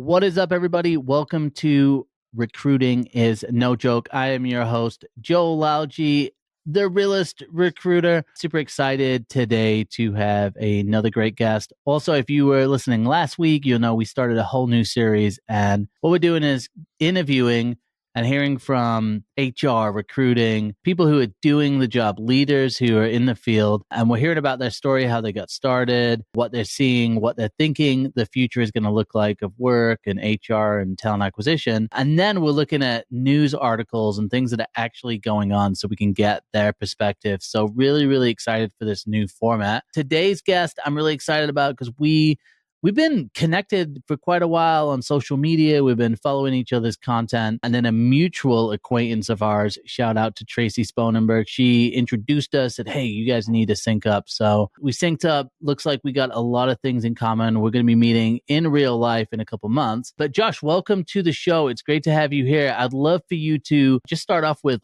What is up, everybody? Welcome to Recruiting is No Joke. I am your host, Joel Lalgee, the realist recruiter. Super excited today to have another great guest. Also, if you were listening last week, you'll know we started a whole new series, and what we're doing is interviewing and hearing from HR, recruiting, people who are doing the job, leaders who are in the field. And we're hearing about their story, how they got started, what they're seeing, what they're thinking the future is going to look like of work and HR and talent acquisition. And then we're looking at news articles and things that are actually going on so we can get their perspective. So really, really excited for this new format. Today's guest, I'm really excited about because we've been connected for quite a while on social media. We've been following each other's content. And then a mutual acquaintance of ours, shout out to Tracy Sponenberg, she introduced us, said, hey, you guys need to sync up. So we synced up. Looks like we got a lot of things in common. We're going to be meeting in real life in a couple months. But Josh, welcome to the show. It's great to have you here. I'd love for you to just start off with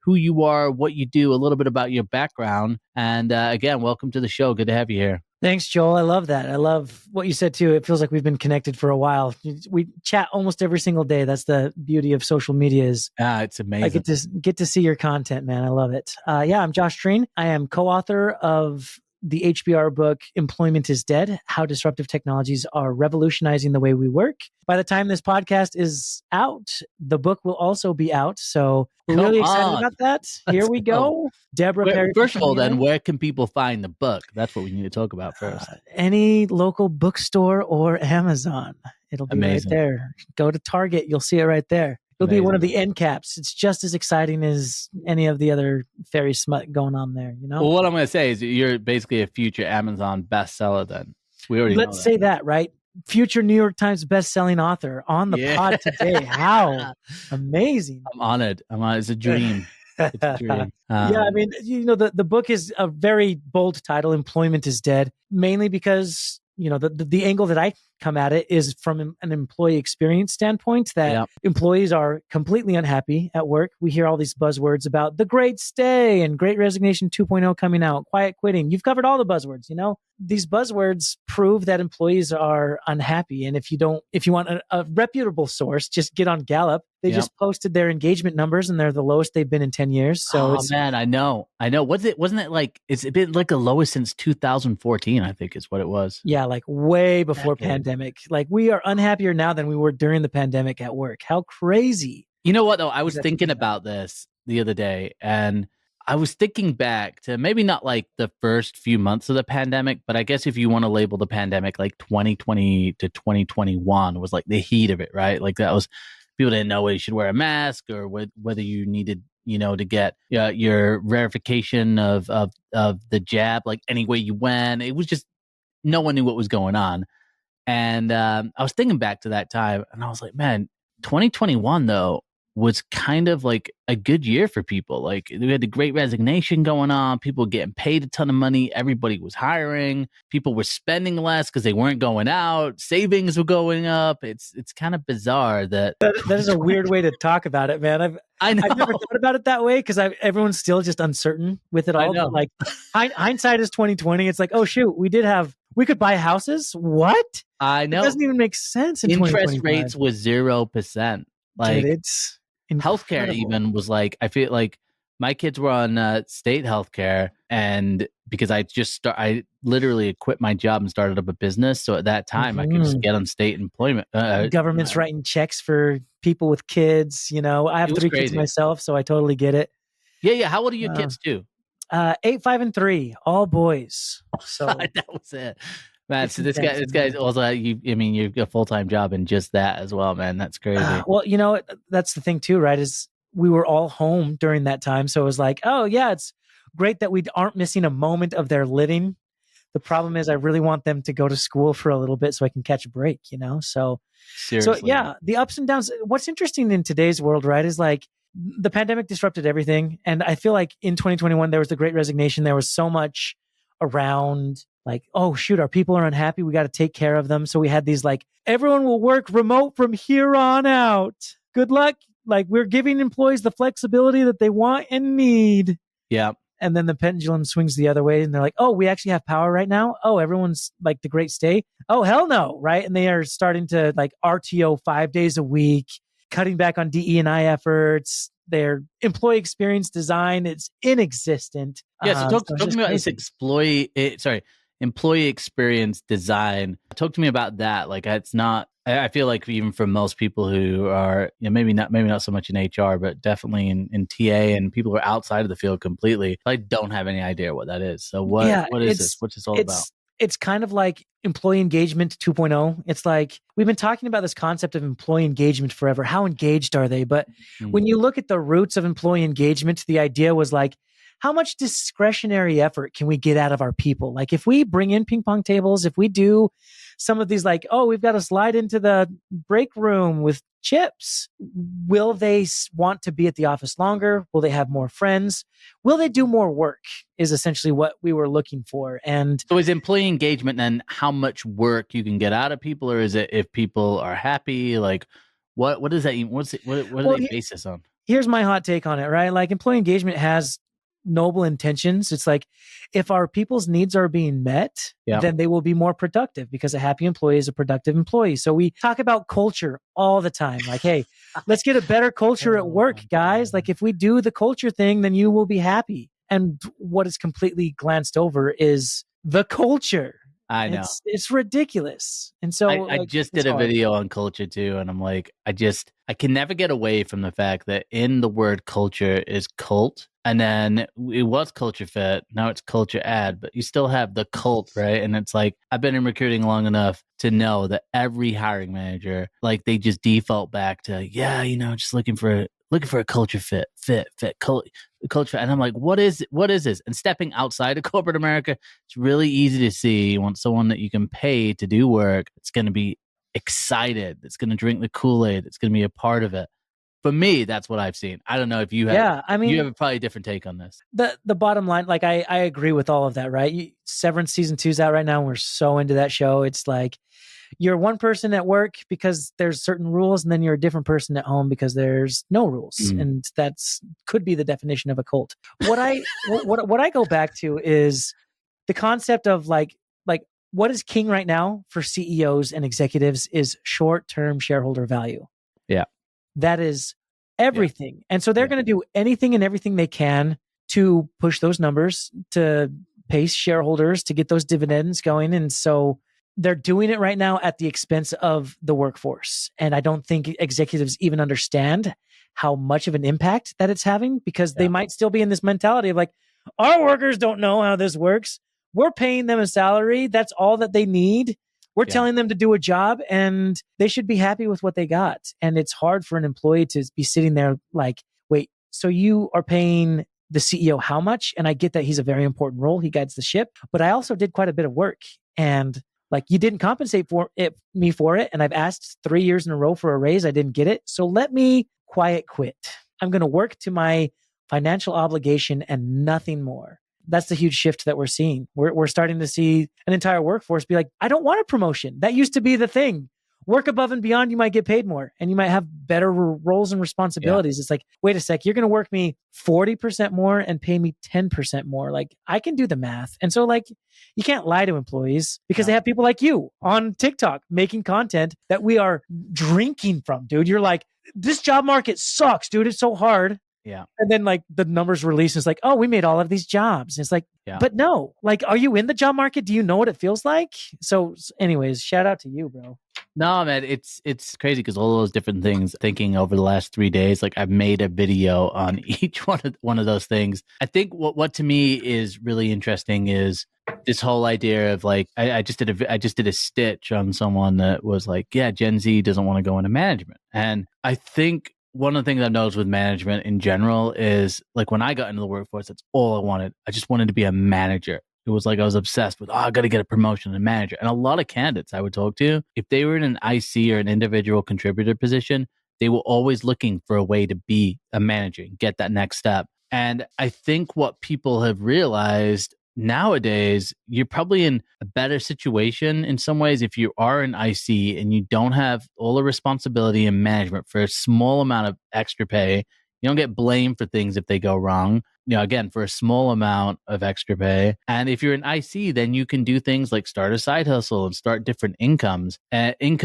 who you are, what you do, a little bit about your background. And again, welcome to the show. Good to have you here. Thanks, Joel. I love that. I love what you said too. It feels like we've been connected for a while. We chat almost every single day. That's the beauty of social media is it's amazing. I get to see your content, man. I love it. I'm Josh Drean. I am co-author of the HBR book, Employment is Dead, How Disruptive Technologies Are Revolutionizing the Way We Work. By the time this podcast is out, the book will also be out. So we're really excited about that. Here we go. Deborah Perry. First of all, then, where can people find the book? That's what we need to talk about first. Any local bookstore or Amazon. It'll be amazing. Right there. Go to Target. You'll see it right there. It'll Amazing. be one of the end caps. It's just as exciting as any of the other fairy smut going on there, you know? Well, what I'm going to say is you're basically a future Amazon bestseller then. We already Let's say that, right? Future New York Times best-selling author on the pod today. How amazing. I'm honored. It's a dream. It's a dream. Yeah, I mean, the book is a very bold title, Employment is Dead, mainly because, the angle that I come at it is from an employee experience standpoint that employees are completely unhappy at work. We hear all these buzzwords about the great stay and great resignation 2.0 coming out, quiet quitting. You've covered all the buzzwords, These buzzwords prove that employees are unhappy. And if you want a reputable source, just get on Gallup. They just posted their engagement numbers and they're the lowest they've been in 10 years. So man, I know. Wasn't it it's been like the lowest since 2014, I think is what it was. Yeah, like way before pandemic. Like we are unhappier now than we were during the pandemic at work. How crazy. You know what though? I was thinking about this the other day and I was thinking back to maybe not like the first few months of the pandemic, but I guess if you want to label the pandemic like 2020 to 2021 was like the heat of it, right? Like that was, people didn't know whether you should wear a mask or whether you needed, to get your verification of the jab, like any way you went. It was just, no one knew what was going on. And I was thinking back to that time and I was like, man, 2021 though was kind of like a good year for people. Like we had the great resignation going on. People getting paid a ton of money. Everybody was hiring. People were spending less because they weren't going out. Savings were going up. It's kind of bizarre that is a weird way to talk about it, man. I've never thought about it that way because everyone's still just uncertain with it all. But like hindsight is 2020. It's like, oh shoot, we could buy houses. What? I know. It doesn't even make sense. Interest rates was 0%. Like it's incredible. Healthcare even was like, I feel like my kids were on state healthcare, and because I literally quit my job and started up a business. So at that time, I could just get on state employment. Government's writing checks for people with kids. I have 3 kids myself, so I totally get it. Yeah. How old are your kids too? 8, 5, and 3, all boys. So that was it. Man, so this guy's also, you've got a full-time job in just that as well, man. That's crazy. Well, that's the thing too, right? Is we were all home during that time. So it was like, oh yeah, it's great that we aren't missing a moment of their living. The problem is I really want them to go to school for a little bit so I can catch a break, So, seriously. So yeah, the ups and downs. What's interesting in today's world, right, is like the pandemic disrupted everything. And I feel like in 2021, there was the great resignation. There was so much around like, oh shoot, our people are unhappy. We got to take care of them. So we had these like, everyone will work remote from here on out. Good luck. Like we're giving employees the flexibility that they want and need. Yeah. and then the pendulum swings the other way and they're like, oh, we actually have power right now. Oh, everyone's like the great stay. Oh, hell no. Right. And they are starting to like RTO 5 days a week, cutting back on DE&I efforts. Their employee experience design, it's inexistent. Yeah. So talk to me about crazy. this employee experience design. Talk to me about that. Like it's not, I feel like even for most people who are, maybe not so much in HR, but definitely in TA and people who are outside of the field completely, I don't have any idea what that is. So what is this? What's this all about? It's kind of like employee engagement 2.0. It's like we've been talking about this concept of employee engagement forever. How engaged are they? But when you look at the roots of employee engagement, the idea was like, how much discretionary effort can we get out of our people? Like if we bring in ping pong tables, if we do some of these like, oh, we've got to slide into the break room with chips. Will they want to be at the office longer? Will they have more friends? Will they do more work is essentially what we were looking for. And so is employee engagement then how much work you can get out of people, or is it if people are happy? Like what does that even, what do they base this on? Here's my hot take on it, right? Like employee engagement has noble intentions. It's like if our people's needs are being met, then they will be more productive because a happy employee is a productive employee. So we talk about culture all the time. Like, hey, let's get a better culture at work, guys. Like if we do the culture thing, then you will be happy. And what is completely glanced over is the culture. I know. It's ridiculous. And so I just did a video on culture too. And I'm like, I can never get away from the fact that in the word culture is cult. And then it was culture fit. Now it's culture ad, but you still have the cult, right? And it's like, I've been in recruiting long enough to know that every hiring manager, like they just default back to, just looking for a culture fit culture. And I'm like, what is this? And stepping outside of corporate America, it's really easy to see you want someone that you can pay to do work. It's going to be excited. It's going to drink the Kool-Aid. It's going to be a part of it. For me, that's what I've seen. I don't know if you have. Yeah, I mean, you have probably a different take on this. The bottom line, like I agree with all of that, right? Severance season 2's out right now. And we're so into that show. It's like you're one person at work because there's certain rules, and then you're a different person at home because there's no rules, and that's could be the definition of a cult. What I go back to is the concept of like what is king right now for CEOs and executives is short-term shareholder value. Yeah. That is everything. Yeah. And so they're going to do anything and everything they can to push those numbers, to pay shareholders, to get those dividends going. And so they're doing it right now at the expense of the workforce. And I don't think executives even understand how much of an impact that it's having, because they might still be in this mentality of like, our workers don't know how this works. We're paying them a salary. That's all that they need. We're telling them to do a job, and they should be happy with what they got. And it's hard for an employee to be sitting there like, wait, so you are paying the CEO how much? And I get that he's a very important role. He guides the ship, but I also did quite a bit of work, and like you didn't compensate me for it. And I've asked 3 years in a row for a raise. I didn't get it. So let me quiet quit. I'm going to work to my financial obligation and nothing more. That's the huge shift that we're seeing. We're starting to see an entire workforce be like, I don't want a promotion. That used to be the thing. Work above and beyond, you might get paid more and you might have better roles and responsibilities. It's like, wait a sec, you're going to work me 40% more and pay me 10% more. Like I can do the math. And so like, you can't lie to employees because they have people like you on TikTok making content that we are drinking from, dude. You're like, this job market sucks, dude. It's so hard. Yeah. And then like the numbers release, it's like, oh, we made all of these jobs. And it's like, but no, like, are you in the job market? Do you know what it feels like? So anyways, shout out to you, bro. No, man, it's crazy because all those different things, thinking over the last 3 days, like I've made a video on each one of those things. I think what to me is really interesting is this whole idea of like, I just did a stitch on someone that was like, yeah, Gen Z doesn't want to go into management. And I think one of the things I've noticed with management in general is like when I got into the workforce, that's all I wanted. I just wanted to be a manager. It was like I was obsessed with, I got to get a promotion to manager. And a lot of candidates I would talk to, if they were in an IC or an individual contributor position, they were always looking for a way to be a manager and get that next step. And I think what people have realized nowadays, you're probably in a better situation in some ways if you are an IC and you don't have all the responsibility and management for a small amount of extra pay. You don't get blamed for things if they go wrong. Again, for a small amount of extra pay. And if you're an IC, then you can do things like start a side hustle and start different income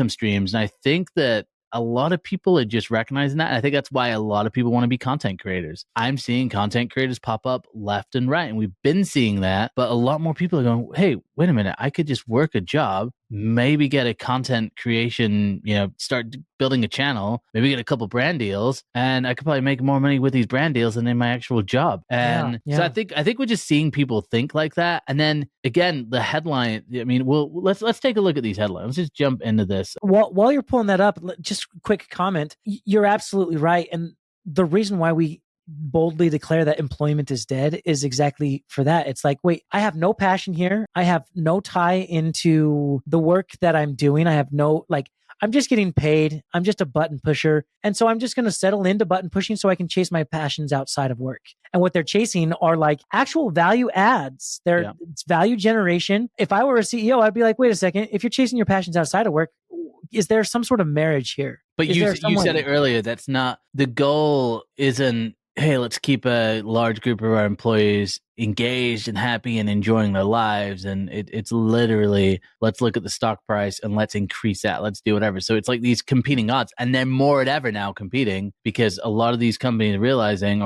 streams. And I think that a lot of people are just recognizing that. And I think that's why a lot of people want to be content creators. I'm seeing content creators pop up left and right, and we've been seeing that. But a lot more people are going, hey, wait a minute, I could just work a job, maybe get a content creation, start building a channel, maybe get a couple brand deals, and I could probably make more money with these brand deals than in my actual job. And so I think we're just seeing people think like that. And then again, the headline, let's take a look at these headlines. Let's just jump into this. While you're pulling that up, just a quick comment. You're absolutely right. And the reason why we boldly declare that employment is dead is exactly for that. It's like, wait, I have no passion here. I have no tie into the work that I'm doing. I have I'm just getting paid. I'm just a button pusher. And so I'm just going to settle into button pushing so I can chase my passions outside of work. And what they're chasing are like actual value adds. It's value generation. If I were a CEO, I'd be like, wait a second. If you're chasing your passions outside of work, is there some sort of marriage here? But you said it earlier. That's not the goal. Isn't, hey, let's keep a large group of our employees engaged and happy and enjoying their lives. And it's literally, let's look at the stock price and let's increase that. Let's do whatever. So it's like these competing odds, and they're more than ever now competing because a lot of these companies are realizing,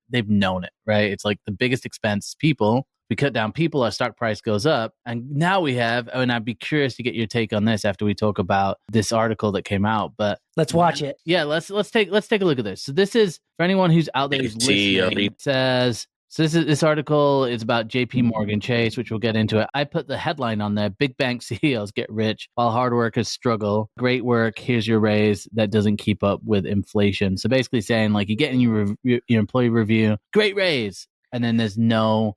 they've known it, right? It's like the biggest expense is people. We cut down people, our stock price goes up. And now we have, and I'd be curious to get your take on this after we talk about this article that came out. But let's watch it. Yeah, let's take a look at this. So this is for anyone who's out there who's listening. It says, this article is about JP Morgan Chase, which we'll get into it. I put the headline on there: big bank CEOs get rich while hard workers struggle. Great work. Here's your raise that doesn't keep up with inflation. So basically saying like you get in your employee review, great raise. And then there's no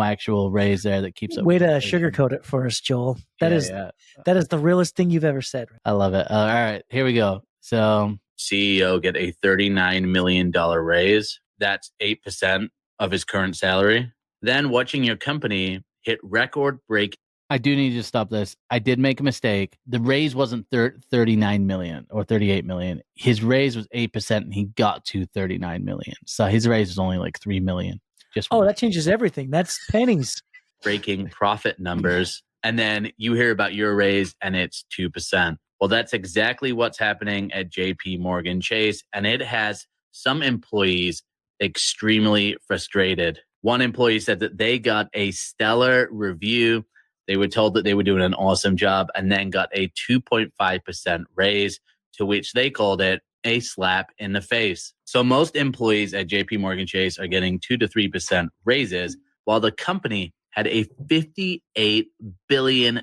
actual raise there that keeps up. Way to sugarcoat it for us, Joel. That is the realest thing you've ever said. I love it. All right, here we go. So CEO get a $39 million raise. That's 8% of his current salary. Then watching your company hit record break. I do need to stop this. I did make a mistake. The raise wasn't 39 million or 38 million. His raise was 8% and he got to 39 million. So his raise was only like 3 million. That changes everything. That's pennies. Breaking profit numbers. And then you hear about your raise and it's 2%. Well, that's exactly what's happening at JP Morgan Chase. And it has some employees extremely frustrated. One employee said that they got a stellar review. They were told that they were doing an awesome job and then got a 2.5% raise, to which they called it a slap in the face. So most employees at JP Morgan Chase are getting 2 to 3% raises, while the company had a $58 billion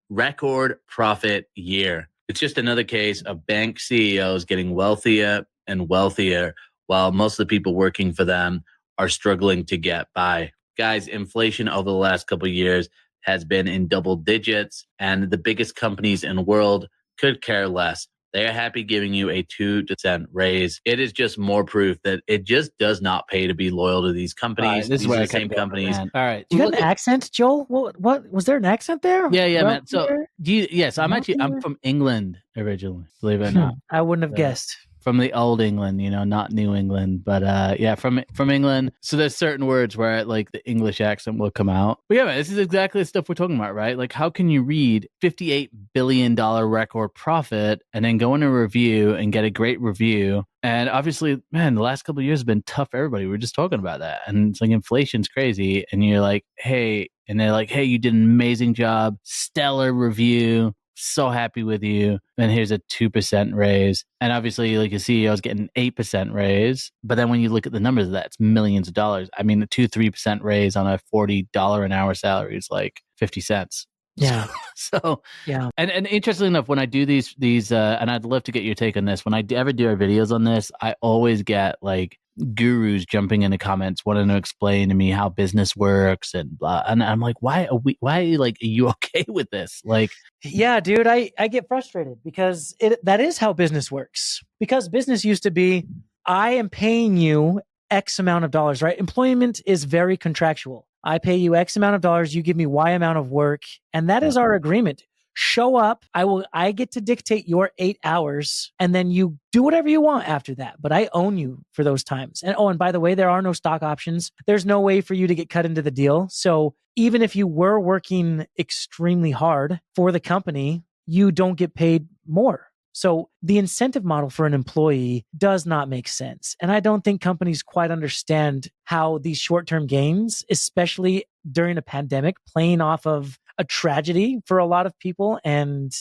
record profit year. It's just another case of bank CEOs getting wealthier and wealthier, while most of the people working for them are struggling to get by. Guys, inflation over the last couple of years has been in double digits, and the biggest companies in the world could care less. They are happy giving you a 2% raise. It is just more proof that it just does not pay to be loyal to these companies. This is the where same companies. All right. You got an accent, Joel? What was there an accent there? Yeah, man. So I'm from England originally, believe it or not. I wouldn't have guessed. From the old England, not New England, but from England. So there's certain words where like the English accent will come out. But yeah, man, this is exactly the stuff we're talking about, right? Like, how can you read $58 billion record profit and then go in a review and get a great review? And obviously, man, the last couple of years have been tough for everybody. We were just talking about that. And it's like inflation's crazy. And you're like, hey, and they're like, hey, you did an amazing job. Stellar review. So happy with you. And here's a 2% raise. And obviously, like a CEO is getting an 8% raise. But then when you look at the numbers of that, it's millions of dollars. I mean, a 2-3% raise on a $40 an hour salary is like 50 cents. Yeah. So, yeah. And interestingly enough, when I do these, and I'd love to get your take on this, when I ever do our videos on this, I always get like gurus jumping in the comments wanting to explain to me how business works and blah. And I'm like, why are you okay with this? Like, yeah, dude, I get frustrated because that is how business works. Because business used to be, I am paying you X amount of dollars, right? Employment is very contractual. I pay you X amount of dollars, you give me Y amount of work, and that is our agreement. show up. I get to dictate your 8 hours, and then you do whatever you want after that. But I own you for those times. And by the way, there are no stock options. There's no way for you to get cut into the deal. So even if you were working extremely hard for the company, you don't get paid more. So the incentive model for an employee does not make sense. And I don't think companies quite understand how these short-term gains, especially during a pandemic, playing off of a tragedy for a lot of people. And,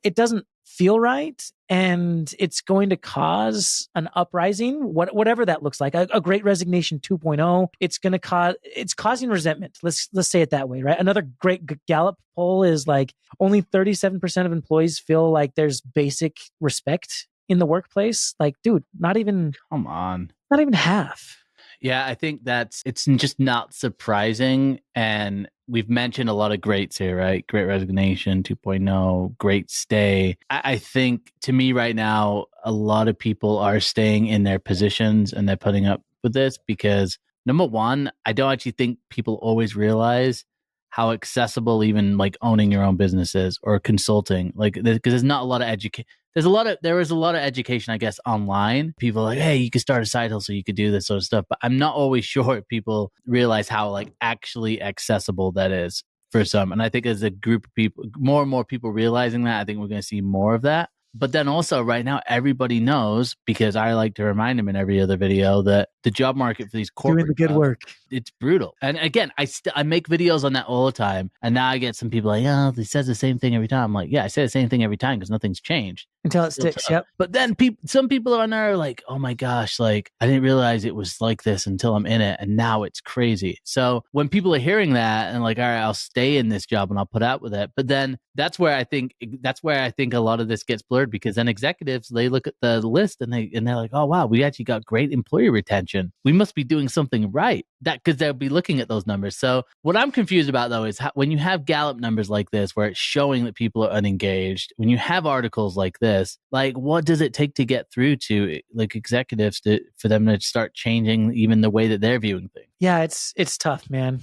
it doesn't feel right. And it's going to cause an uprising, whatever that looks like, a great resignation 2.0. It's causing resentment. Let's say it that way, right? Another great Gallup poll is like only 37% of employees feel like there's basic respect in the workplace. Like, dude, Come on. Not even half. Yeah, I think it's just not surprising. And we've mentioned a lot of greats here, right? Great Resignation 2.0, Great Stay. I think to me right now, a lot of people are staying in their positions and they're putting up with this because number one, I don't actually think people always realize how accessible even like owning your own business is or consulting, like because there's not a lot of education. There is a lot of education, I guess, online. People are like, hey, you could start a side hustle, you could do this sort of stuff. But I'm not always sure people realize how like actually accessible that is for some. And I think as a group of people, more and more people realizing that, I think we're going to see more of that. But then also right now, everybody knows, because I like to remind them in every other video, that the job market for these corporate doing the good jobs, work, it's brutal. And again, I make videos on that all the time. And now I get some people like, oh, he says the same thing every time. I'm like, yeah, I say the same thing every time because nothing's changed. Until it sticks, yep. But then some people on there are like, oh my gosh, like I didn't realize it was like this until I'm in it. And now it's crazy. So when people are hearing that and like, all right, I'll stay in this job and I'll put out with it. But then that's where I think a lot of this gets blurred, because then executives, they look at the list and they're like, oh wow, we actually got great employee retention. We must be doing something right. That because they'll be looking at those numbers. So what I'm confused about though is when you have Gallup numbers like this, where it's showing that people are unengaged, when you have articles like this, like what does it take to get through to like executives for them to start changing even the way that they're viewing things? Yeah, it's tough, man.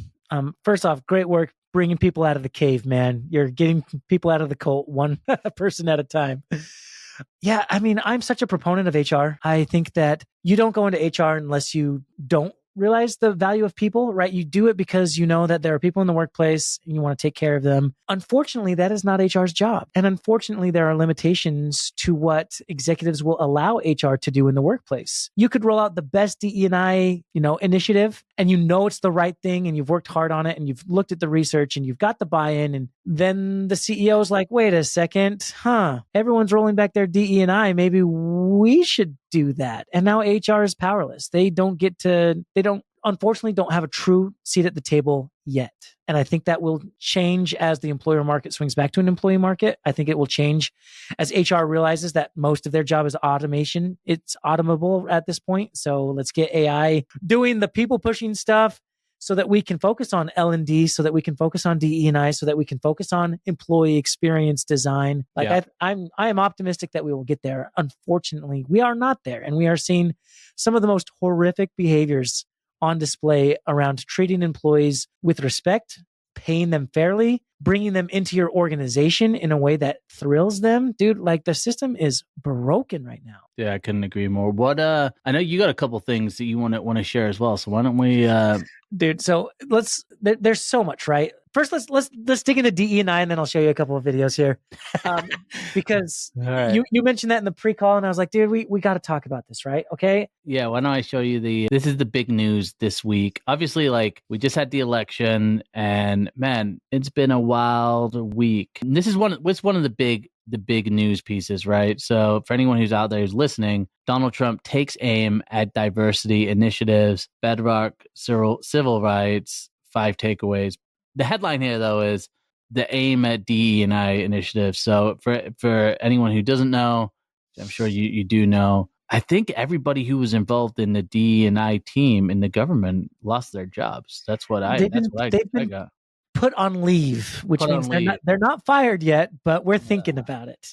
First off, great work bringing people out of the cave, man. You're getting people out of the cult one person at a time. Yeah, I mean, I'm such a proponent of HR. I think that you don't go into HR unless you don't realize the value of people, right? You do it because you know that there are people in the workplace and you want to take care of them. Unfortunately, that is not HR's job. And unfortunately, there are limitations to what executives will allow HR to do in the workplace. You could roll out the best DE&I, initiative, and it's the right thing and you've worked hard on it and you've looked at the research and you've got the buy-in, and then the CEO is like, wait a second, everyone's rolling back their DE&I. Maybe we should do that. And now HR is powerless. They unfortunately don't have a true seat at the table yet. And I think that will change as the employer market swings back to an employee market. I think it will change as HR realizes that most of their job is automation. It's automable at this point. So let's get AI doing the people pushing stuff so that we can focus on L&D, so that we can focus on DE&I, so that we can focus on employee experience design. I am optimistic that we will get there. Unfortunately, we are not there. And we are seeing some of the most horrific behaviors on display around treating employees with respect, paying them fairly, bringing them into your organization in a way that thrills them. Dude, like the system is broken right now. Yeah, I couldn't agree more. What I know you got a couple things that you want to share as well. So why don't we Dude, so there's so much, right? First, let's dig into DE&I, and then I'll show you a couple of videos here. Because right. you mentioned that in the pre-call, and I was like, dude, we got to talk about this, right? Okay. Yeah, why don't I show you this is the big news this week. Obviously, like we just had the election, and man, it's been a wild week. And this is one of the big news pieces, right? So for anyone who's out there who's listening, Donald Trump takes aim at diversity initiatives, bedrock civil rights, 5 takeaways. The headline here, though, is the aim at DE&I initiatives. So for anyone who doesn't know, I'm sure you do know, I think everybody who was involved in the DE&I team in the government lost their jobs. That's what I got. Put on leave, which means they're not fired yet, but we're thinking about it.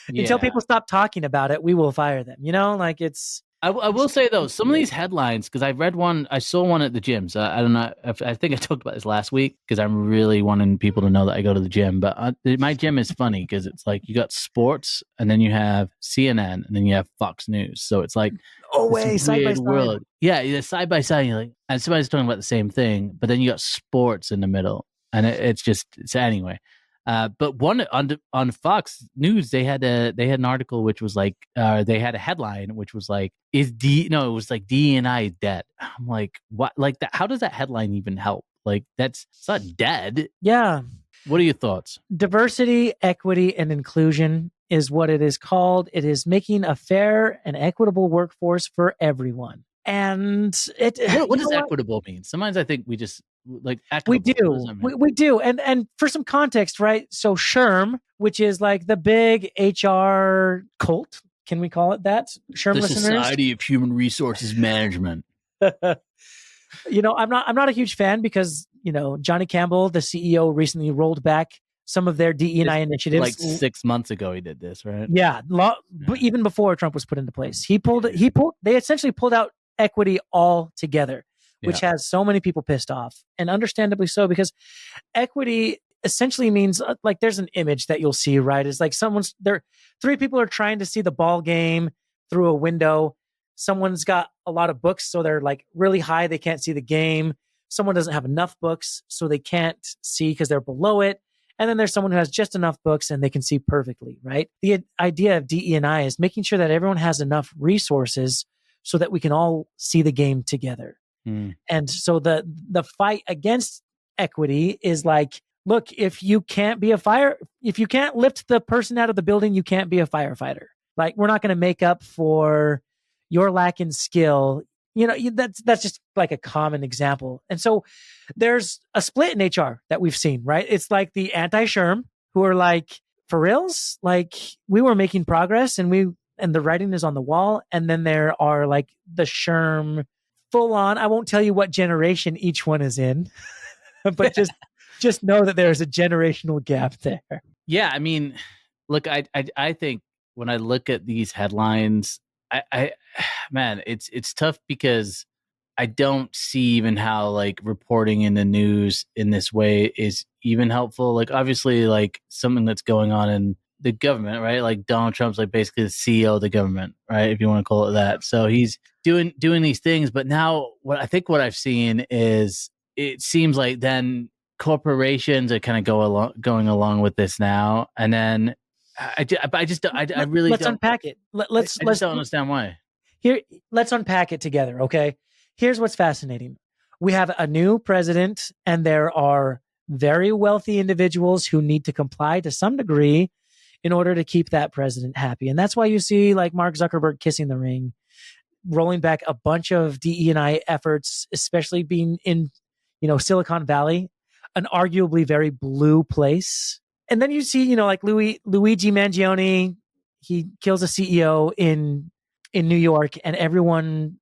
Until people stop talking about it, we will fire them. Like it's I will say though, some of these headlines, because I saw one at the gym. So I don't know. I think I talked about this last week because I'm really wanting people to know that I go to the gym. But my gym is funny because it's like you got sports, and then you have CNN, and then you have Fox News. So it's like side by side. world. Yeah, side by side. You're like, and somebody's talking about the same thing, but then you got sports in the middle, and it's anyway. But one on Fox News, they had an article which was like, they had a headline which was like, it was like DEI dead. I'm like, what? Like that? How does that headline even help? Like it's not dead. Yeah. What are your thoughts? Diversity, equity, and inclusion is what it is called. It is making a fair and equitable workforce for everyone. And what does equitable mean? Sometimes I think we just like equitable. We do. And for some context, right? So SHRM, which is like the big HR cult, can we call it that? SHRM the listeners? Society of Human Resources Management. I'm not a huge fan because, Johnny Campbell, the CEO, recently rolled back some of their DE&I initiatives. Like 6 months ago, he did this, right? Yeah, even before Trump was put into place, they essentially pulled out equity altogether, which has so many people pissed off, and understandably so, because equity essentially means like there's an image that you'll see, right? It's like three people are trying to see the ball game through a window. Someone's got a lot of books, so they're like really high, they can't see the game. Someone doesn't have enough books, so they can't see because they're below it. And then there's someone who has just enough books and they can see perfectly, right? The idea of DE&I is making sure that everyone has enough resources so that we can all see the game together. And so the fight against equity is like, look, if you can't lift the person out of the building, you can't be a firefighter. Like, we're not going to make up for your lack in skill. That's just like a common example. And so there's a split in HR that we've seen, right? It's like the anti-SHRM who are like, for reals? Like, we were making progress and the writing is on the wall. And then there are like the SHRM full on. I won't tell you what generation each one is in, but just know that there's a generational gap there. Yeah. I mean, look, I think when I look at these headlines, man, it's tough because I don't see even how like reporting in the news in this way is even helpful. Like, obviously, like something that's going on in the government, right? Like Donald Trump's like basically the CEO of the government, right? If you want to call it that. So he's doing these things. But now what I've seen is it seems like then corporations are kind of going along with this now. And then I really let's don't unpack it. Let's don't understand why. Here, let's unpack it together. Okay. Here's what's fascinating. We have a new president and there are very wealthy individuals who need to comply to some degree in order to keep that president happy. And that's why you see like Mark Zuckerberg kissing the ring, rolling back a bunch of DE&I efforts, especially being in, Silicon Valley, an arguably very blue place. And then you see, like Luigi Mangione, he kills a CEO in New York and everyone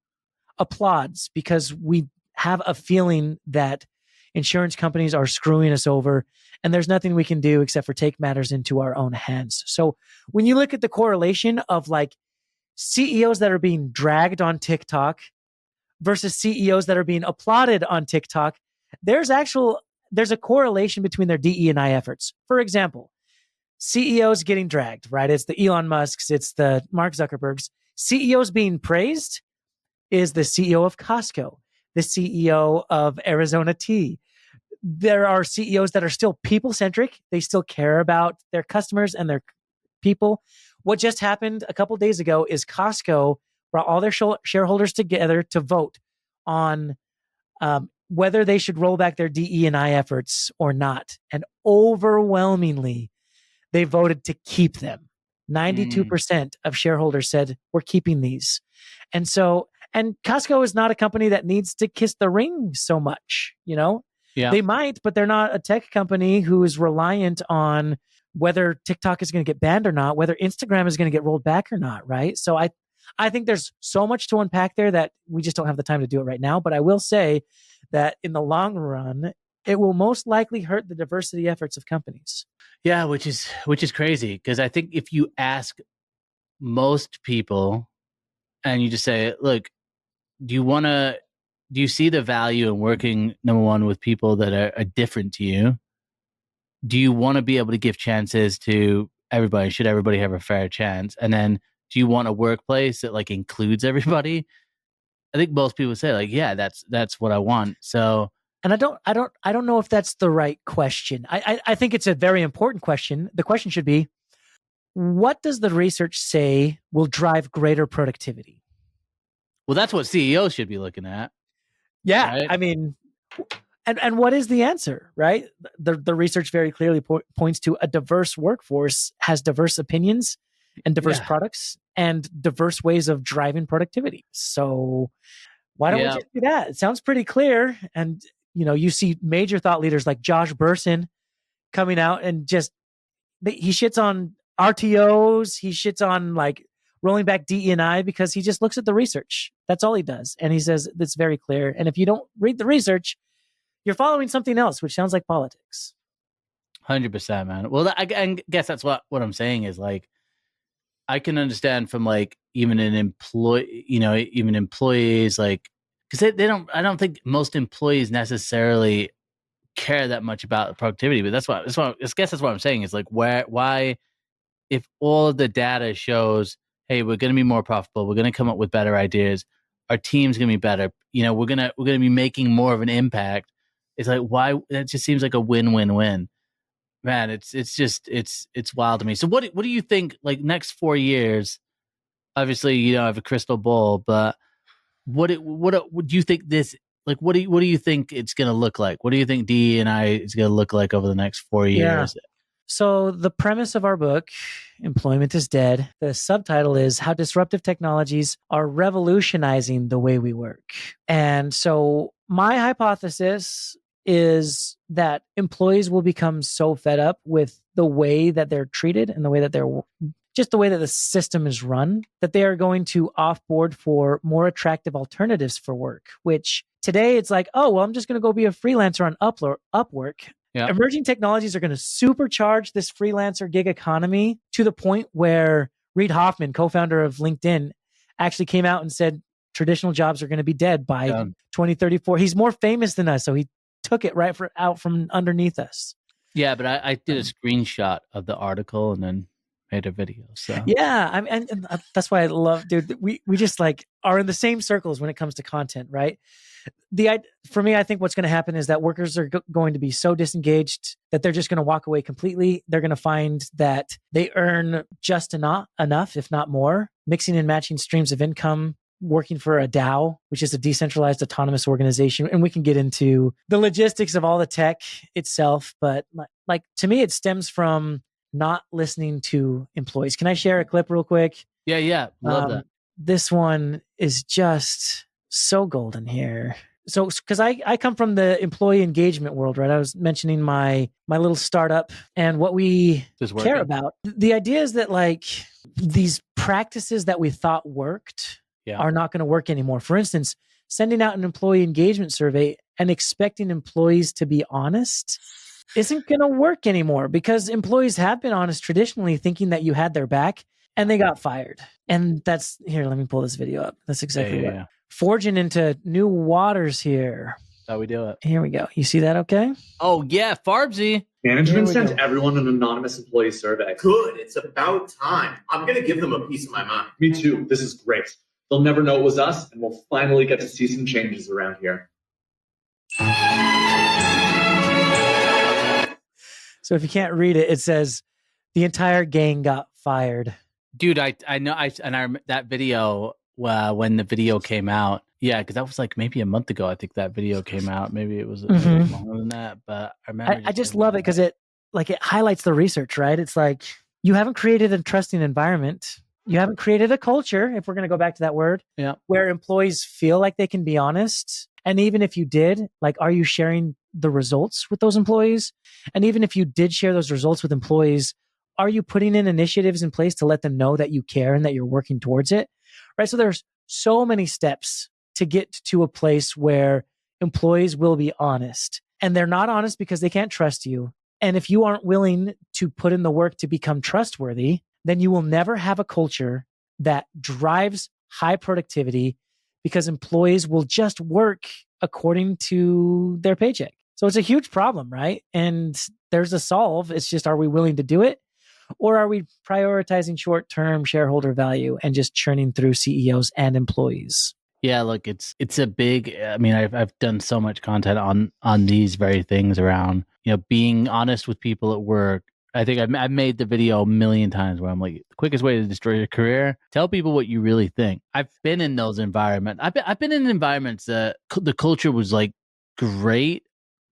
applauds because we have a feeling that insurance companies are screwing us over and there's nothing we can do except for take matters into our own hands. So when you look at the correlation of like CEOs that are being dragged on TikTok versus CEOs that are being applauded on TikTok, there's a correlation between their DE&I efforts. For example, CEOs getting dragged, right? It's the Elon Musks, it's the Mark Zuckerbergs. CEOs being praised is the CEO of Costco, the CEO of Arizona Tea. There are CEOs that are still people-centric. They still care about their customers and their people. What just happened a couple of days ago is Costco brought all their shareholders together to vote on whether they should roll back their DE&I efforts or not. And overwhelmingly, they voted to keep them. 92% of shareholders said, we're keeping these. And Costco is not a company that needs to kiss the ring so much, Yeah. They might, but they're not a tech company who is reliant on whether TikTok is going to get banned or not, whether Instagram is going to get rolled back or not, right? So I think there's so much to unpack there that we just don't have the time to do it right now. But I will say that in the long run, it will most likely hurt the diversity efforts of companies. Yeah, which is crazy because I think if you ask most people, and you just say, look, do you see the value in working, number one, with people that are different to you? Do you want to be able to give chances to everybody? Should everybody have a fair chance? And then do you want a workplace that like includes everybody? I think most people say like, yeah, that's what I want. So, and I don't know if that's the right question. I think it's a very important question. The question should be, what does the research say will drive greater productivity? Well, that's what CEOs should be looking at. Yeah. Right? I mean, and what is the answer, right? The research very clearly points to a diverse workforce has diverse opinions and diverse products and diverse ways of driving productivity. So why don't we just do that? It sounds pretty clear. And, you see major thought leaders like Josh Bersin coming out and just, he shits on RTOs. He shits on like rolling back DE&I because he just looks at the research. That's all he does. And he says it's very clear. And if you don't read the research, you're following something else, which sounds like politics. 100%, man. Well, I guess that's what I'm saying is like, I can understand from like even an employee, even employees, like, because I don't think most employees necessarily care that much about productivity, but I guess that's what I'm saying is like, why, if all of the data shows, hey, we're going to be more profitable, we're going to come up with better ideas, our team's going to be better, we're going to be making more of an impact. It's like, why? That just seems like a win-win-win. Man, it's wild to me. So what do you think, like, next 4 years? Obviously, you don't have a crystal ball, but what do you think this, like, what do you think it's going to look like? What do you think DE&I is going to look like over the next 4 years? So the premise of our book, Employment is Dead, the subtitle is How Disruptive Technologies Are Revolutionizing the Way We Work. And so my hypothesis is that employees will become so fed up with the way that they're treated and the way that just the way that the system is run, that they are going to offboard for more attractive alternatives for work, which today it's like, oh, well, I'm just going to go be a freelancer on Upwork. Yeah. Emerging technologies are going to supercharge this freelancer gig economy to the point where Reid Hoffman, co-founder of LinkedIn, actually came out and said traditional jobs are going to be dead by 2034. He's more famous than us, so he took it out from underneath us. Yeah, but I did a screenshot of the article and then made a video. So yeah, and that's why I love, dude. We just like are in the same circles when it comes to content, right? For me, I think what's going to happen is that workers are going to be so disengaged that they're just going to walk away completely. They're going to find that they earn just enough, if not more, mixing and matching streams of income, working for a DAO, which is a decentralized autonomous organization. And we can get into the logistics of all the tech itself. But like to me, it stems from not listening to employees. Can I share a clip real quick? Yeah. Love that. This one is just so golden here. So, because I come from the employee engagement world, right? I was mentioning my little startup and what we care about. The idea is that like these practices that we thought worked are not going to work anymore. For instance, sending out an employee engagement survey and expecting employees to be honest isn't going to work anymore because employees have been honest traditionally, thinking that you had their back, and they got fired. And that's here. Let me pull this video up. That's exactly what. Forging into new waters here. That's how we do it. Here we go. You see that okay? Oh, yeah, Farbsy. Management sent everyone an anonymous employee survey. Good. It's about time. I'm going to give them a piece of my mind. Me too. This is great. They'll never know it was us, and we'll finally get to see some changes around here. So if you can't read it, it says the entire gang got fired. Dude, I know. That video, when the video came out, yeah, because that was like maybe a month ago. I think that video came out. Maybe it was longer than that, but I remember. I just love it because it highlights the research, right? It's like you haven't created a trusting environment. You haven't created a culture, if we're going to go back to that word, where employees feel like they can be honest. And even if you did, like, are you sharing the results with those employees? And even if you did share those results with employees, are you putting in initiatives in place to let them know that you care and that you're working towards it? Right. So there's so many steps to get to a place where employees will be honest, and they're not honest because they can't trust you. And if you aren't willing to put in the work to become trustworthy, then you will never have a culture that drives high productivity because employees will just work according to their paycheck. So it's a huge problem, right? And there's a solve. It's just, are we willing to do it? Or are we prioritizing short-term shareholder value and just churning through CEOs and employees? Yeah, look, it's a big. I mean, I've done so much content on these very things around, being honest with people at work. I think I've made the video a million times where I'm like, the quickest way to destroy your career, tell people what you really think. I've been in those environments. I've been in environments that the culture was like great,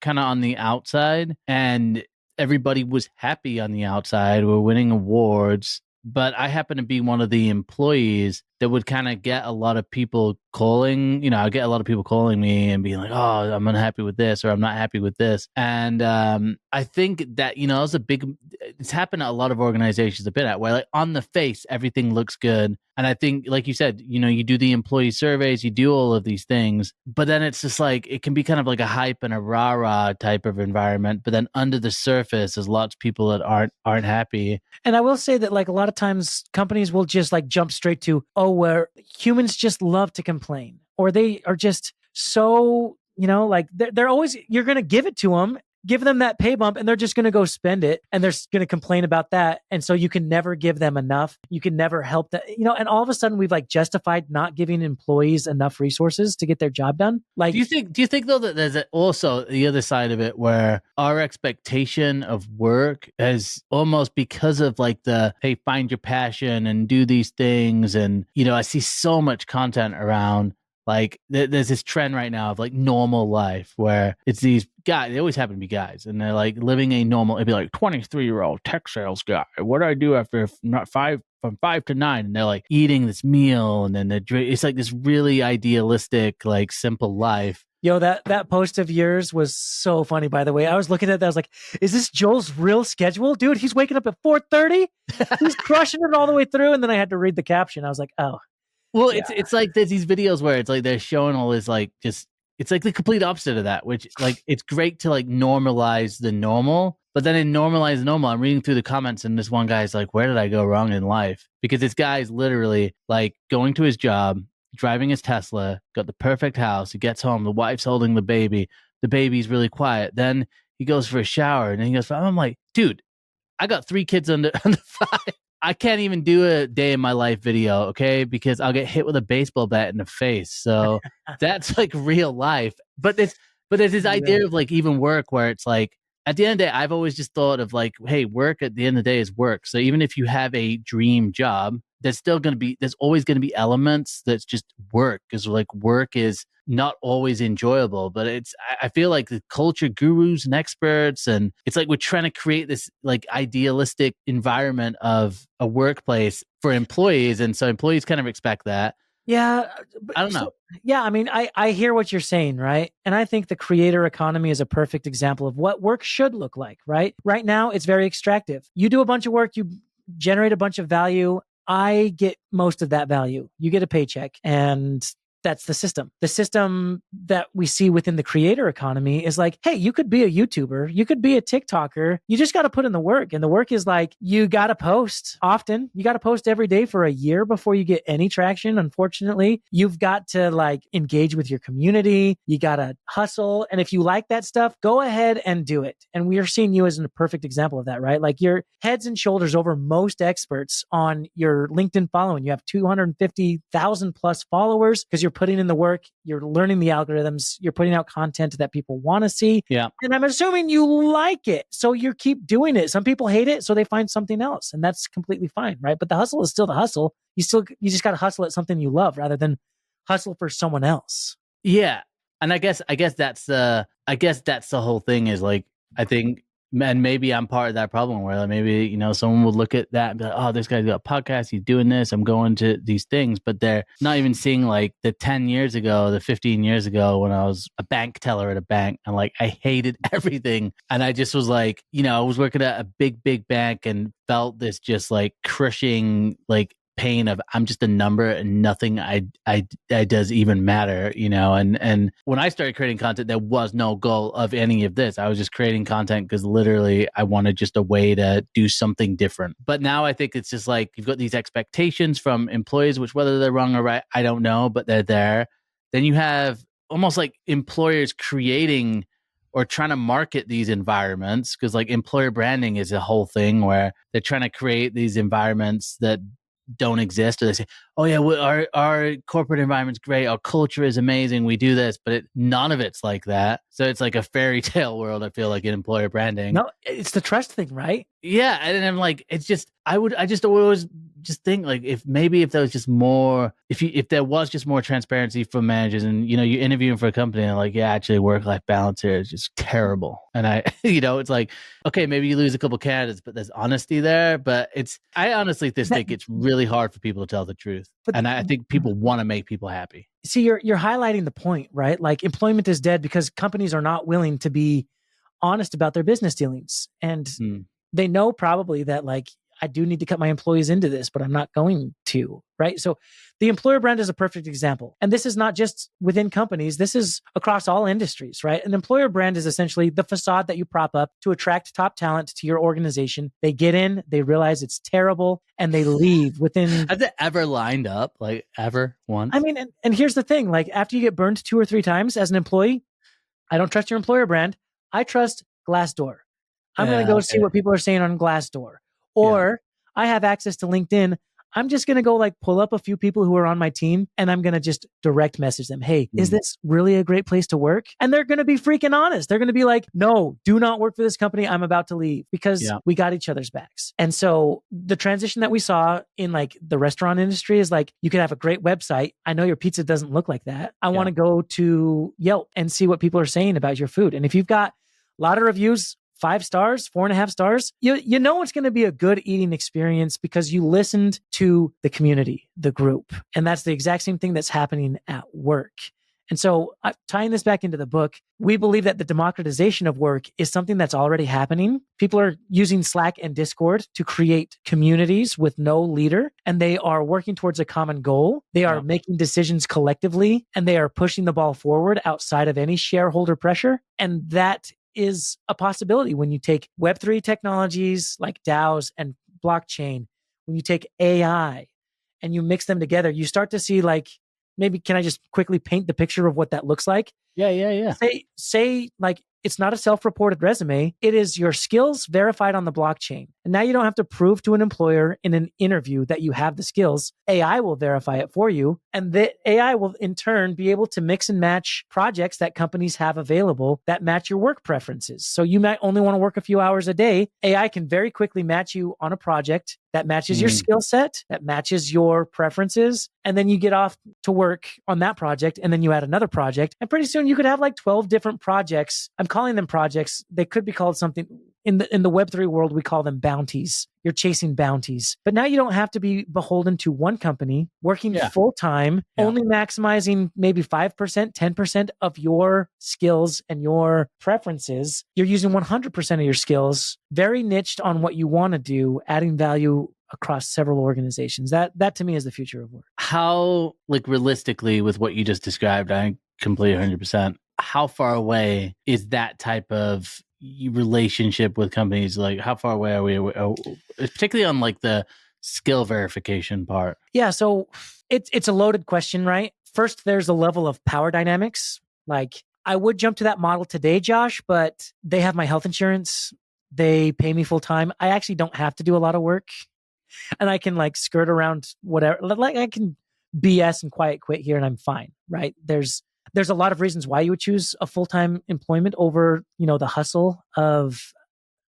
kind of on the outside, and everybody was happy on the outside. We're winning awards. But I happen to be one of the employees that would kind of get a lot of people calling, I get a lot of people calling me and being like, oh, I'm unhappy with this, or I'm not happy with this. And I think that, it's happened at a lot of organizations I've been at where like on the face, everything looks good. And I think, like you said, you do the employee surveys, you do all of these things, but then it's just like, it can be kind of like a hype and a rah-rah type of environment. But then under the surface, there's lots of people that aren't happy. And I will say that like a lot of times companies will just like jump straight to, where humans just love to complain, or they are just so, like they're always, you're going to give it to them, give them that pay bump, and they're just going to go spend it, and they're going to complain about that. And so you can never give them enough. You can never help that, and all of a sudden we've like justified not giving employees enough resources to get their job done. Like, do you think though that there's also the other side of it where our expectation of work is almost because of like hey, find your passion and do these things. And, I see so much content around like there's this trend right now of like normal life where it's these guys, they always happen to be guys, and they're like living a normal, it'd be like 23-year-old tech sales guy. What do I do after not from 5 to 9? And they're like eating this meal, and then it's like this really idealistic, like simple life. Yo, that post of yours was so funny, by the way. I was looking at that. I was like, is this Joel's real schedule? Dude, he's waking up at 4:30. He's crushing it all the way through. And then I had to read the caption. I was like, oh. Well, yeah. It's like there's these videos where it's like they're showing all this like just, it's like the complete opposite of that, which like it's great to like normalize the normal, but then in normalize the normal, I'm reading through the comments and this one guy's like, where did I go wrong in life? Because this guy's literally like going to his job, driving his Tesla, got the perfect house. He gets home, the wife's holding the baby's really quiet. Then he goes for a shower and then he goes, I'm like, dude, I got 3 kids under 5. I can't even do a day in my life video, okay? Because I'll get hit with a baseball bat in the face. So that's like real life. But there's this idea of like even work where it's like, at the end of the day, I've always just thought of like, hey, work at the end of the day is work. So even if you have a dream job, there's always going to be elements that's just work, because like work is not always enjoyable. But I feel like the culture gurus and experts, and it's like we're trying to create this like idealistic environment of a workplace for employees. And so employees kind of expect that. Yeah. I don't know. Yeah. I mean, I hear what you're saying, right? And I think the creator economy is a perfect example of what work should look like, right? Right now, it's very extractive. You do a bunch of work, you generate a bunch of value. I get most of that value. You get a paycheck, and that's the system. The system that we see within the creator economy is like, hey, you could be a YouTuber, you could be a TikToker. You just got to put in the work. And the work is like, you got to post often. You got to post every day for a year before you get any traction. Unfortunately, you've got to like engage with your community. You got to hustle. And if you like that stuff, go ahead and do it. And we are seeing you as a perfect example of that, right? Like you're heads and shoulders over most experts on your LinkedIn following. You have 250,000 plus followers because you're putting in the work, you're learning the algorithms, you're putting out content that people want to see. Yeah. And I'm assuming you like it. So you keep doing it. Some people hate it, so they find something else. And that's completely fine, right? But the hustle is still the hustle. You just got to hustle at something you love rather than hustle for someone else. Yeah. And I guess that's the whole thing is like, I think, and maybe I'm part of that problem where like maybe, someone will look at that and be like, oh, this guy's got a podcast, he's doing this, I'm going to these things, but they're not even seeing like the 10 years ago, the 15 years ago when I was a bank teller at a bank, and like I hated everything. And I just was like, I was working at a big bank and felt this just like crushing like pain of I'm just a number and nothing I does even matter, and when I started creating content, there was no goal of any of this. I was just creating content because literally I wanted just a way to do something different. But now I think it's just like you've got these expectations from employees, which whether they're wrong or right, I don't know, but they're there. Then you have almost like employers creating or trying to market these environments, because like employer branding is a whole thing where they're trying to create these environments that don't exist, or they say, oh yeah, our corporate environment's great, our culture is amazing, we do this, but none of it's like that. So it's like a fairy tale world, I feel like, in employer branding. No, it's the trust thing, right? Yeah, and I'm like, it's just I just always just think like if there was just more, if there was just more transparency from managers, and you're interviewing for a company and like, yeah, actually work-life balance here is just terrible, and I it's like, okay, maybe you lose a couple candidates, but there's honesty there. But I honestly just think it's really hard for people to tell the truth, and I think people want to make people happy. See, you're highlighting the point, right? Like employment is dead because companies are not willing to be honest about their business dealings, and they know probably that like I do need to cut my employees into this, but I'm not going to, right? So the employer brand is a perfect example. And this is not just within companies. This is across all industries, right? An employer brand is essentially the facade that you prop up to attract top talent to your organization. They get in, they realize it's terrible, and they leave within... Has it ever lined up? Like ever once? I mean, and here's the thing, like after you get burned 2 or 3 times as an employee, I don't trust your employer brand. I trust Glassdoor. I'm going to go see what people are saying on Glassdoor. Or I have access to LinkedIn. I'm just going to go like pull up a few people who are on my team and I'm going to just direct message them. Hey, is this really a great place to work? And they're going to be freaking honest. They're going to be like, no, do not work for this company. I'm about to leave, because we got each other's backs. And so the transition that we saw in like the restaurant industry is like, you could have a great website. I know your pizza doesn't look like that. I want to go to Yelp and see what people are saying about your food. And if you've got a lot of reviews, 5 stars, 4.5 stars, you know it's going to be a good eating experience because you listened to the community, the group. And that's the exact same thing that's happening at work. And so tying this back into the book, we believe that the democratization of work is something that's already happening. People are using Slack and Discord to create communities with no leader, and they are working towards a common goal. They are making decisions collectively, and they are pushing the ball forward outside of any shareholder pressure. And that is a possibility when you take Web3 technologies like DAOs and blockchain, when you take AI and you mix them together, you start to see like, maybe can I just quickly paint the picture of what that looks like? Yeah. Say like, it's not a self-reported resume. It is your skills verified on the blockchain. And now you don't have to prove to an employer in an interview that you have the skills. AI will verify it for you. And the AI will in turn be able to mix and match projects that companies have available that match your work preferences. So you might only want to work a few hours a day. AI can very quickly match you on a project that matches your skill set, that matches your preferences. And then you get off to work on that project. And then you add another project. And pretty soon you could have like 12 different projects. I'm calling them projects. They could be called something in the Web3 world. We call them bounties. You're chasing bounties. But now you don't have to be beholden to one company working full time, only maximizing maybe 5%, 10% of your skills and your preferences. You're using 100% of your skills, very niched on what you want to do, adding value across several organizations. That to me is the future of work. How, like realistically, with what you just described, I completely 100%. How far away is that type of relationship with companies? Like how far away are we, particularly on like the skill verification part? Yeah, so it's a loaded question, right? First, there's a level of power dynamics. Like I would jump to that model today, Josh, but they have my health insurance. They pay me full time. I actually don't have to do a lot of work, and I can like skirt around whatever. Like I can BS and quiet quit here and I'm fine, right? There's a lot of reasons why you would choose a full-time employment over, the hustle of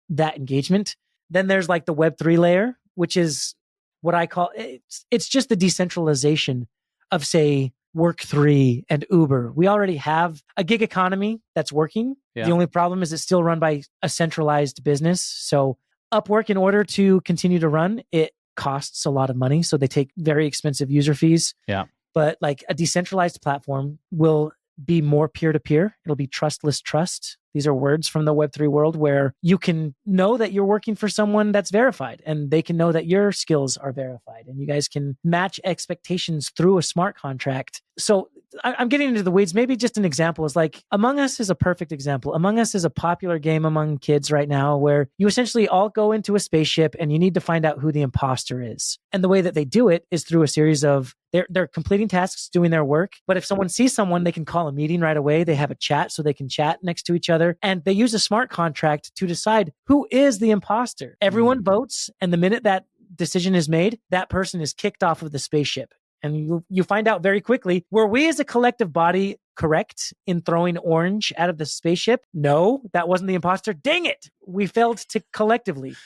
that engagement. Then there's like the Web3 layer, which is what I call, it's just the decentralization of, say, Work3 and Uber. We already have a gig economy that's working. Yeah. The only problem is it's still run by a centralized business. So Upwork, in order to continue to run, it costs a lot of money. So they take very expensive user fees. Yeah. But like a decentralized platform will be more peer-to-peer. It'll be trustless trust. These are words from the Web3 world where you can know that you're working for someone that's verified, and they can know that your skills are verified, and you guys can match expectations through a smart contract. So I'm getting into the weeds. Maybe just an example is like Among Us is a perfect example. Among Us is a popular game among kids right now where you essentially all go into a spaceship and you need to find out who the imposter is. And the way that they do it is through a series of they're completing tasks, doing their work. But if someone sees someone, they can call a meeting right away. They have a chat so they can chat next to each other. And they use a smart contract to decide who is the imposter. Everyone votes. And the minute that decision is made, that person is kicked off of the spaceship. And you find out very quickly, were we as a collective body correct in throwing Orange out of the spaceship? No, that wasn't the imposter. Dang it. We failed to collectively.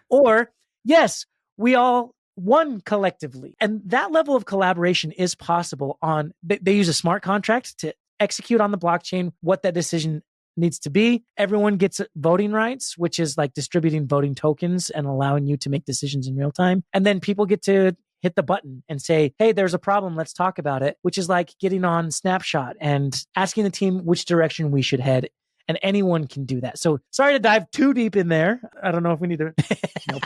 Or yes, we all won collectively. And that level of collaboration is possible on, they use a smart contract to execute on the blockchain what that decision needs to be. Everyone gets voting rights, which is like distributing voting tokens and allowing you to make decisions in real time. And then people get to hit the button and say, hey, there's a problem. Let's talk about it, which is like getting on Snapshot and asking the team which direction we should head. And anyone can do that. So sorry to dive too deep in there. I don't know if we need to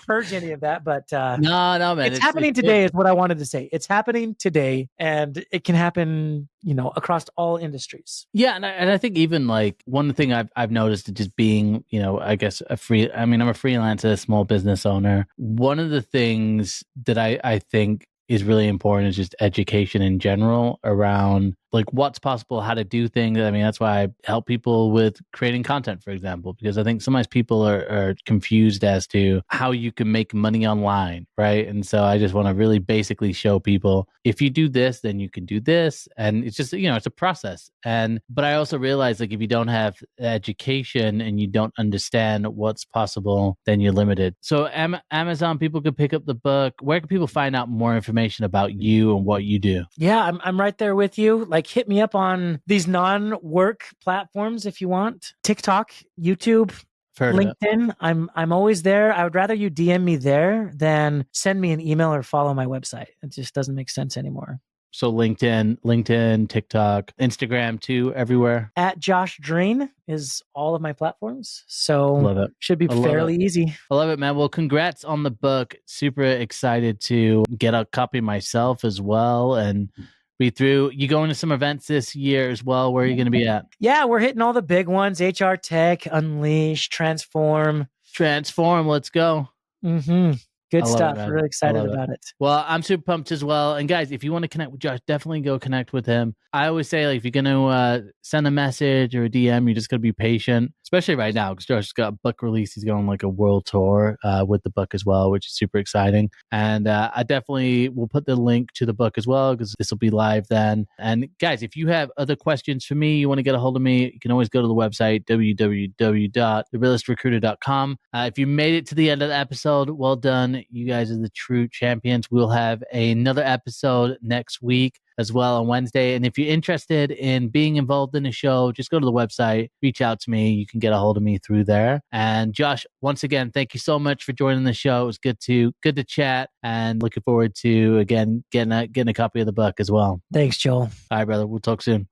purge any of that, but no, man. It's happening today is what I wanted to say. It's happening today, and it can happen, across all industries. Yeah, and I think even like one thing I've noticed is just being, I guess I'm a freelancer, small business owner. One of the things that I think is really important is just education in general around like what's possible, how to do things. I mean, that's why I help people with creating content, for example, because I think sometimes people are confused as to how you can make money online, right? And so I just want to really basically show people, if you do this, then you can do this. And it's just, it's a process. But I also realize like if you don't have education and you don't understand what's possible, then you're limited. So Amazon, people could pick up the book. Where can people find out more information about you and what you do? Yeah, I'm right there with you. Like hit me up on these non-work platforms if you want. TikTok, YouTube, LinkedIn. I'm always there. I would rather you DM me there than send me an email or follow my website. It just doesn't make sense anymore. So LinkedIn, TikTok, Instagram too, everywhere. At Josh Drean is all of my platforms. So love it. Should be fairly easy. I love it, man. Well, congrats on the book. Super excited to get a copy myself as well and read through. You going to some events this year as well? Where are you going to be at? Yeah, we're hitting all the big ones. HR Tech, Unleash, Transform. Let's go. Mm-hmm. Good stuff. Really excited about it. Well, I'm super pumped as well. And guys, if you want to connect with Josh, definitely go connect with him. I always say, like, if you're going to send a message or a DM, you just got to be patient, especially right now, because Josh has got a book release. He's going like a world tour with the book as well, which is super exciting. And I definitely will put the link to the book as well, because this will be live then. And guys, if you have other questions for me, you want to get a hold of me, you can always go to the website, www.therealistrecruiter.com. If you made it to the end of the episode, well done. You guys are the true champions. We'll have another episode next week as well on Wednesday. And if you're interested in being involved in the show, just go to the website, reach out to me. You can get a hold of me through there. And Josh, once again, thank you so much for joining the show. It was good to chat, and looking forward to, again, getting a copy of the book as well. Thanks, Joel. All right, brother. We'll talk soon.